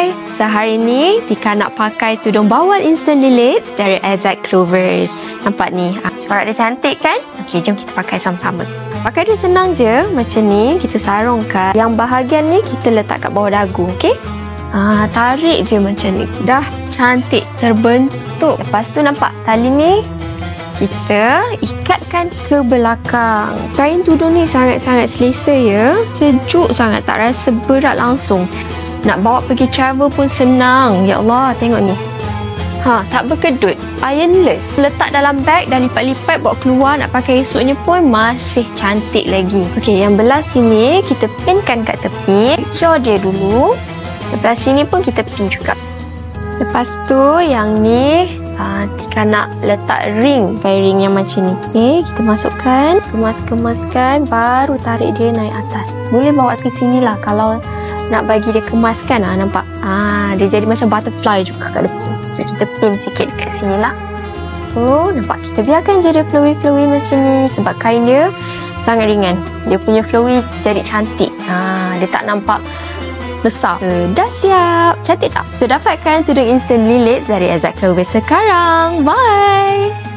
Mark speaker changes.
Speaker 1: Hai, so hari ni Tika nak pakai tudung bawal instant Lilites dari Exact Clovers. Nampak ni, corak dia cantik kan? Okey, jom kita pakai sama-sama. Pakai dia senang je, macam ni kita sarungkan. Yang bahagian ni kita letak kat bawah dagu, okey? Tarik je macam ni. Dah cantik, terbentuk. Lepas tu nampak tali ni kita ikatkan ke belakang. Kain tudung ni sangat-sangat selesa ya. Sejuk sangat, tak rasa berat langsung. Nak bawa pergi travel pun senang. Ya Allah, tengok ni. Tak berkedut. Ironless. Letak dalam beg, dah lipat-lipat bawa keluar, nak pakai esoknya pun masih cantik lagi. Okey, yang belah sini kita pinkan kat tepi. Cure dia dulu. Lepas sini pun kita pin juga. Lepas tu yang ni Tika nak letak ring. Pakai ring yang macam ni. Okey, kita masukkan, kemas-kemaskan, baru tarik dia naik atas. Boleh bawa ke sini lah kalau nak bagi dia kemaskan. Nampak? Dia jadi macam butterfly juga kat depan. So kita pin sikit kat sini lah. Lepas tu nampak, kita biarkan je dia flowy-flowy macam ni. Sebab kain dia sangat ringan, dia punya flowy jadi cantik. Dia tak nampak besar. Dah siap. Cantik tak? So dapatkan tudung instant Lilites dari Exact Clovers sekarang. Bye!